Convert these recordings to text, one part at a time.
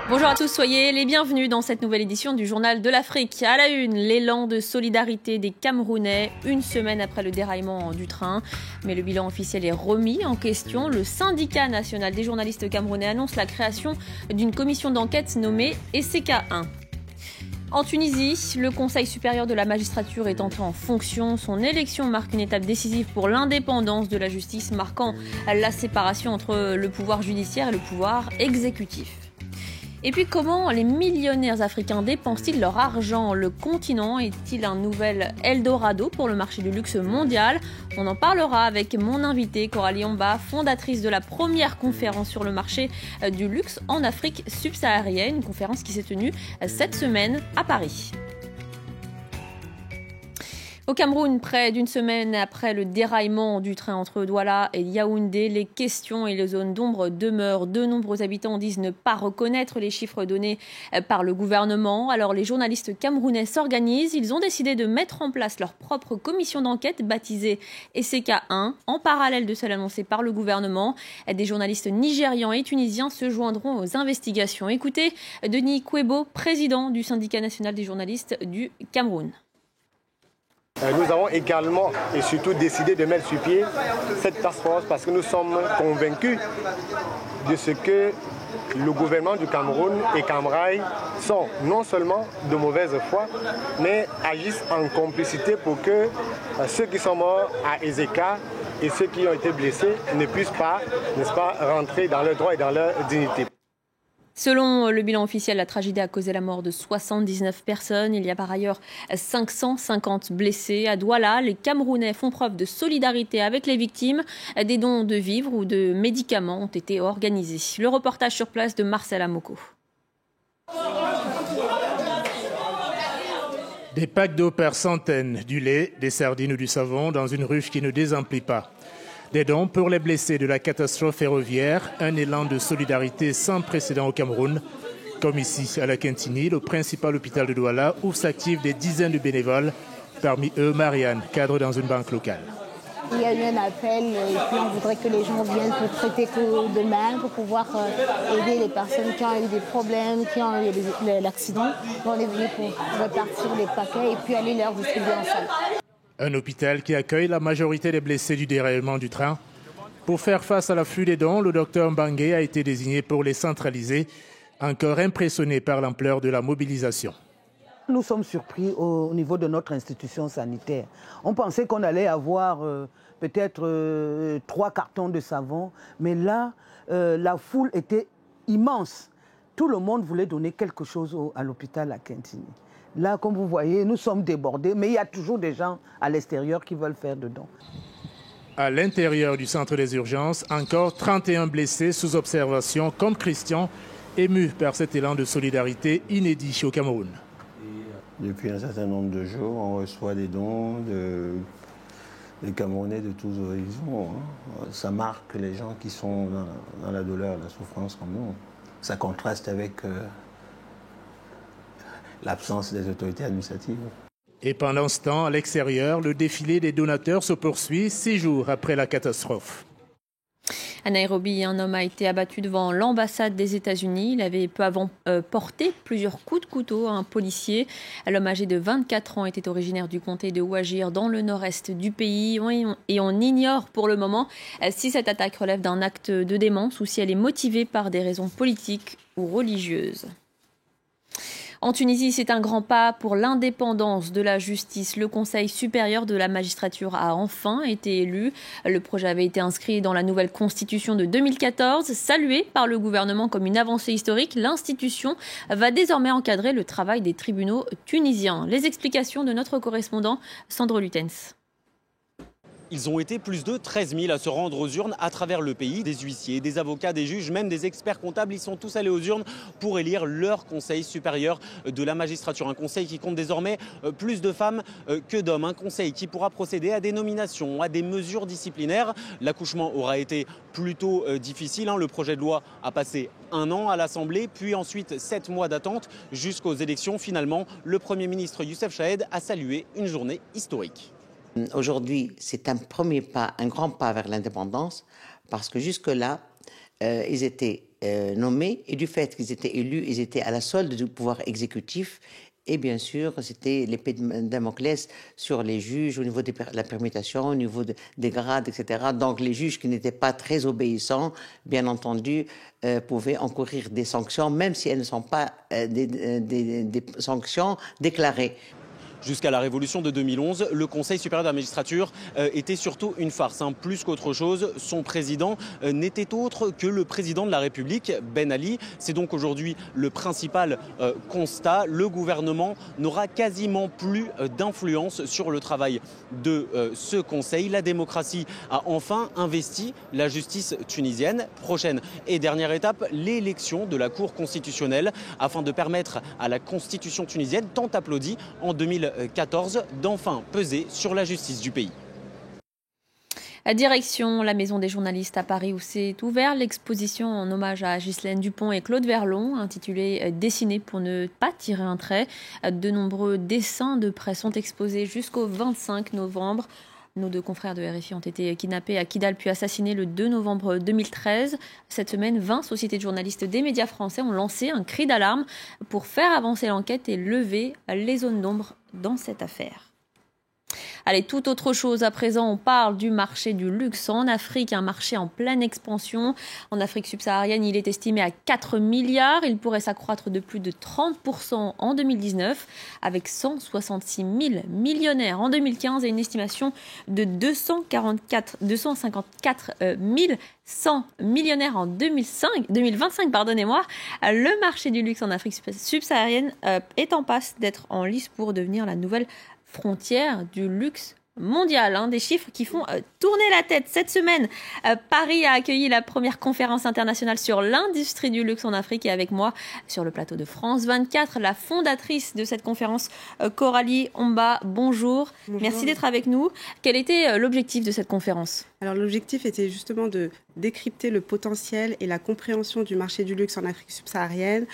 Bonjour à tous, soyez les bienvenus dans cette nouvelle édition du Journal de l'Afrique. À la une, l'élan de solidarité des Camerounais, une semaine après le déraillement du train. Mais le bilan officiel est remis en question. Le syndicat national des journalistes camerounais annonce la création d'une commission d'enquête nommée ECK1. En Tunisie, le Conseil supérieur de la magistrature est entré en fonction. Son élection marque une étape décisive pour l'indépendance de la justice, marquant la séparation entre le pouvoir judiciaire et le pouvoir exécutif. Et puis comment les millionnaires africains dépensent-ils leur argent? Le continent est-il un nouvel Eldorado pour le marché du luxe mondial? On en parlera avec mon invitée Coralie Omba, fondatrice de la première conférence sur le marché du luxe en Afrique subsaharienne, une conférence qui s'est tenue cette semaine à Paris. Au Cameroun, près d'une semaine après le déraillement du train entre Douala et Yaoundé, les questions et les zones d'ombre demeurent. De nombreux habitants disent ne pas reconnaître les chiffres donnés par le gouvernement. Alors les journalistes camerounais s'organisent. Ils ont décidé de mettre en place leur propre commission d'enquête baptisée ECK1, en parallèle de celle annoncée par le gouvernement. Des journalistes nigérians et tunisiens se joindront aux investigations. Écoutez Denis Kwebo, président du syndicat national des journalistes du Cameroun. Nous avons également et surtout décidé de mettre sur pied cette task force parce que nous sommes convaincus de ce que le gouvernement du Cameroun et Camrail sont non seulement de mauvaise foi, mais agissent en complicité pour que ceux qui sont morts à Ezeka et ceux qui ont été blessés ne puissent pas, n'est-ce pas, rentrer dans leurs droits et dans leur dignité. Selon le bilan officiel, la tragédie a causé la mort de 79 personnes. Il y a par ailleurs 550 blessés. À Douala, les Camerounais font preuve de solidarité avec les victimes. Des dons de vivres ou de médicaments ont été organisés. Le reportage sur place de Marcel Amoko. Des packs d'eau par centaines, du lait, des sardines ou du savon dans une ruche qui ne désemplit pas. Des dons pour les blessés de la catastrophe ferroviaire, un élan de solidarité sans précédent au Cameroun. Comme ici, à la Quintini, le principal hôpital de Douala, où s'activent des dizaines de bénévoles, parmi eux Marianne, cadre dans une banque locale. Il y a eu un appel et puis on voudrait que les gens viennent pour traiter que demain, pour pouvoir aider les personnes qui ont eu des problèmes, qui ont eu l'accident. On est venu pour répartir les paquets et puis aller leur distribuer en salle. Un hôpital qui accueille la majorité des blessés du déraillement du train. Pour faire face à l'afflux des dons, le docteur Mbangué a été désigné pour les centraliser, encore impressionné par l'ampleur de la mobilisation. Nous sommes surpris au niveau de notre institution sanitaire. On pensait qu'on allait avoir peut-être 3 cartons de savon, mais là, la foule était immense. Tout le monde voulait donner quelque chose à l'hôpital à Quintini. Là, comme vous voyez, nous sommes débordés, mais il y a toujours des gens à l'extérieur qui veulent faire dedans. À l'intérieur du centre des urgences, encore 31 blessés sous observation, comme Christian, ému par cet élan de solidarité inédit au Cameroun. Depuis un certain nombre de jours, on reçoit des dons des Camerounais de tous horizons. Ça marque les gens qui sont dans la douleur, la souffrance comme nous. Ça contraste avec l'absence des autorités administratives. Et pendant ce temps, à l'extérieur, le défilé des donateurs se poursuit 6 jours après la catastrophe. À Nairobi, un homme a été abattu devant l'ambassade des États-Unis. Il avait peu avant porté plusieurs coups de couteau à un policier. L'homme âgé de 24 ans était originaire du comté de Wajir, dans le nord-est du pays. Et on ignore pour le moment si cette attaque relève d'un acte de démence ou si elle est motivée par des raisons politiques ou religieuses. En Tunisie, c'est un grand pas pour l'indépendance de la justice. Le Conseil supérieur de la magistrature a enfin été élu. Le projet avait été inscrit dans la nouvelle constitution de 2014. Salué par le gouvernement comme une avancée historique, l'institution va désormais encadrer le travail des tribunaux tunisiens. Les explications de notre correspondant Sandro Lutens. Ils ont été plus de 13 000 à se rendre aux urnes à travers le pays. Des huissiers, des avocats, des juges, même des experts comptables. Ils sont tous allés aux urnes pour élire leur conseil supérieur de la magistrature. Un conseil qui compte désormais plus de femmes que d'hommes. Un conseil qui pourra procéder à des nominations, à des mesures disciplinaires. L'accouchement aura été plutôt difficile. Le projet de loi a passé 1 an à l'Assemblée, puis ensuite 7 mois d'attente jusqu'aux élections. Finalement, le Premier ministre Youssef Chahed a salué une journée historique. Aujourd'hui, c'est un premier pas, un grand pas vers l'indépendance, parce que jusque-là, ils étaient nommés et du fait qu'ils étaient élus, ils étaient à la solde du pouvoir exécutif. Et bien sûr, c'était l'épée de Damoclès sur les juges au niveau de la permutation, au niveau des grades, etc. Donc les juges qui n'étaient pas très obéissants, bien entendu, pouvaient encourir des sanctions, même si elles ne sont pas des sanctions déclarées. Jusqu'à la révolution de 2011, le Conseil supérieur de la magistrature était surtout une farce. Plus qu'autre chose, son président n'était autre que le président de la République, Ben Ali. C'est donc aujourd'hui le principal constat. Le gouvernement n'aura quasiment plus d'influence sur le travail de ce Conseil. La démocratie a enfin investi la justice tunisienne. Prochaine et dernière étape, l'élection de la Cour constitutionnelle afin de permettre à la Constitution tunisienne, tant applaudie en 2014, d'enfin peser sur la justice du pays. Direction la Maison des journalistes à Paris où s'est ouverte l'exposition en hommage à Ghislaine Dupont et Claude Verlon, intitulée « Dessiner pour ne pas tirer un trait ». De nombreux dessins de presse sont exposés jusqu'au 25 novembre. Nos deux confrères de RFI ont été kidnappés à Kidal puis assassinés le 2 novembre 2013. Cette semaine, 20 sociétés de journalistes des médias français ont lancé un cri d'alarme pour faire avancer l'enquête et lever les zones d'ombre dans cette affaire. Allez, tout autre chose à présent, on parle du marché du luxe en Afrique, un marché en pleine expansion. En Afrique subsaharienne, il est estimé à 4 milliards. Il pourrait s'accroître de plus de 30% en 2019, avec 166 000 millionnaires en 2015 et une estimation de 254 100 millionnaires en 2025. Pardonnez-moi. Le marché du luxe en Afrique subsaharienne est en passe d'être en lice pour devenir la nouvelle frontière du luxe mondial. Des chiffres qui font tourner la tête. Cette semaine, Paris a accueilli la première conférence internationale sur l'industrie du luxe en Afrique et avec moi sur le plateau de France 24, la fondatrice de cette conférence, Coralie Omba. Bonjour. Merci d'être avec nous. Quel était l'objectif de cette conférence ? Alors l'objectif était justement de décrypter le potentiel et la compréhension du marché du luxe en Afrique subsaharienne.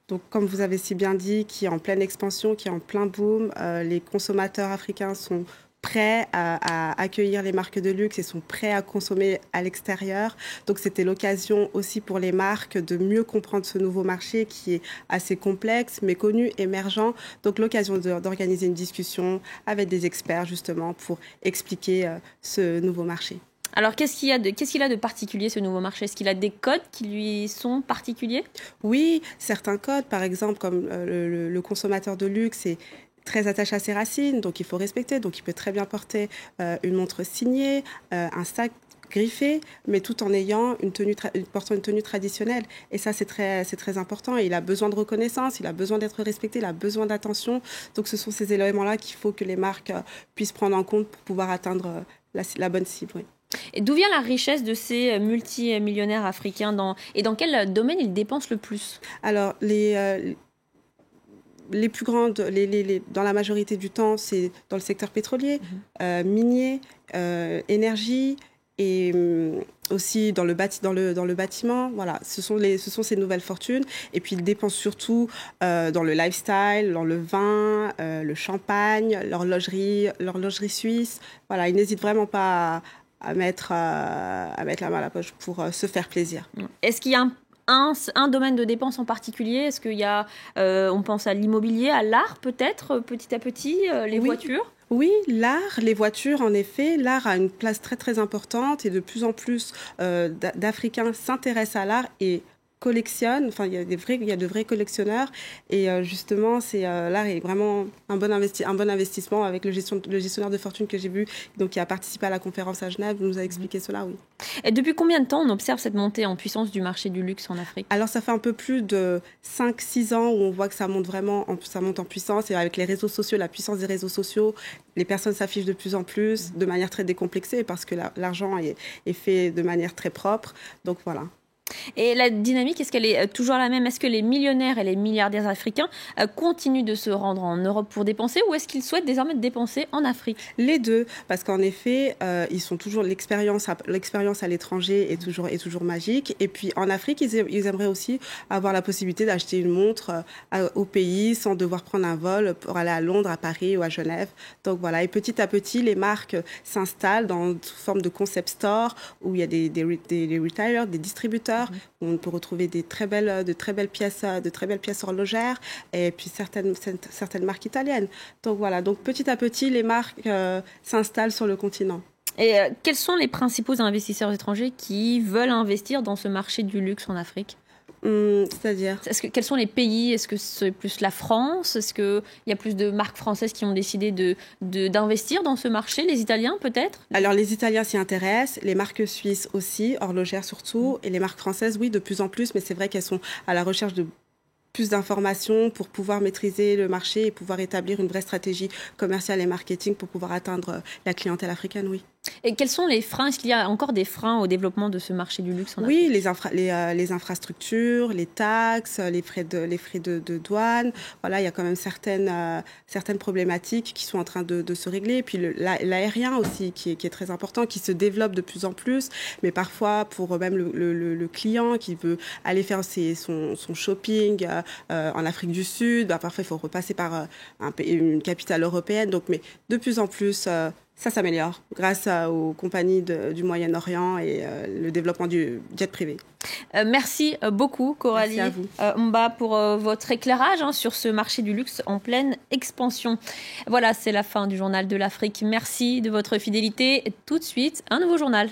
Donc, comme vous avez si bien dit, qui est en pleine expansion, qui est en plein boom, les consommateurs africains sont prêts à accueillir les marques de luxe et sont prêts à consommer à l'extérieur. Donc, c'était l'occasion aussi pour les marques de mieux comprendre ce nouveau marché qui est assez complexe, méconnu, émergent. Donc, l'occasion d'organiser une discussion avec des experts, justement, pour expliquer ce nouveau marché. Alors, qu'est-ce qu'il a de particulier, ce nouveau marché ? Est-ce qu'il a des codes qui lui sont particuliers ? Oui, certains codes, par exemple, comme le consommateur de luxe est très attaché à ses racines, donc il faut respecter. Donc, il peut très bien porter une montre signée, un sac griffé, mais tout en ayant portant une tenue traditionnelle. Et ça, c'est très important. Et il a besoin de reconnaissance, il a besoin d'être respecté, il a besoin d'attention. Donc, ce sont ces éléments-là qu'il faut que les marques puissent prendre en compte pour pouvoir atteindre la bonne cible. Oui. Et d'où vient la richesse de ces multimillionnaires africains et dans quel domaine ils dépensent le plus ? Alors, les plus grandes, dans la majorité du temps, c'est dans le secteur pétrolier, minier, énergie et aussi dans le bâtiment. Voilà, ce sont ces nouvelles fortunes. Et puis, ils dépensent surtout dans le lifestyle, dans le vin, le champagne, l'horlogerie suisse. Voilà, ils n'hésitent vraiment pas à mettre la main à la poche pour se faire plaisir. Est-ce qu'il y a un domaine de dépenses en particulier ? Est-ce qu'il y a, on pense à l'immobilier, à l'art peut-être, petit à petit, les voitures ? Oui, l'art, les voitures, en effet. L'art a une place très, très importante et de plus en plus d'Africains s'intéressent à l'art et collectionnent. Enfin, il y a de vrais collectionneurs. Et justement, l'art est vraiment un bon investissement avec le gestionnaire de fortune que j'ai vu, donc qui a participé à la conférence à Genève, nous a expliqué cela, oui. Et depuis combien de temps on observe cette montée en puissance du marché du luxe en Afrique ? Alors, ça fait un peu plus de 5-6 ans où on voit que ça monte en puissance. Et avec les réseaux sociaux, la puissance des réseaux sociaux, les personnes s'affichent de plus en plus, de manière très décomplexée, parce que l'argent est fait de manière très propre. Donc, voilà. Et la dynamique, est-ce qu'elle est toujours la même ? Est-ce que les millionnaires et les milliardaires africains continuent de se rendre en Europe pour dépenser ou est-ce qu'ils souhaitent désormais dépenser en Afrique ? Les deux, parce qu'en effet, ils sont toujours l'expérience à l'étranger est toujours magique. Et puis en Afrique, ils aimeraient aussi avoir la possibilité d'acheter une montre au pays sans devoir prendre un vol pour aller à Londres, à Paris ou à Genève. Donc voilà, et petit à petit, les marques s'installent dans une forme de concept store où il y a des retailers, des distributeurs intérieur, où on peut retrouver de très belles pièces horlogères, et puis certaines marques italiennes. Donc voilà, donc petit à petit, les marques s'installent sur le continent. Et quels sont les principaux investisseurs étrangers qui veulent investir dans ce marché du luxe en Afrique ? C'est-à-dire quels sont les pays? Est-ce que c'est plus la France? Est-ce qu'il y a plus de marques françaises qui ont décidé d'investir dans ce marché? Les Italiens peut-être? Alors les Italiens s'y intéressent, les marques suisses aussi, horlogères surtout, et les marques françaises, oui, de plus en plus, mais c'est vrai qu'elles sont à la recherche de plus d'informations pour pouvoir maîtriser le marché et pouvoir établir une vraie stratégie commerciale et marketing pour pouvoir atteindre la clientèle africaine, oui. Et quels sont les freins? Est-ce qu'il y a encore des freins au développement de ce marché du luxe en Afrique? Oui, les infrastructures, les taxes, les frais de douane. Voilà, il y a quand même certaines problématiques qui sont en train de se régler. Et puis l'aérien aussi, qui est très important, qui se développe de plus en plus. Mais parfois, pour même le client qui veut aller faire son shopping en Afrique du Sud, parfois il faut repasser par une capitale européenne. Donc, mais de plus en plus... ça s'améliore grâce aux compagnies du Moyen-Orient et le développement du jet privé. Merci beaucoup, Coralie Mba, pour votre éclairage sur ce marché du luxe en pleine expansion. Voilà, c'est la fin du Journal de l'Afrique. Merci de votre fidélité. Tout de suite, un nouveau journal.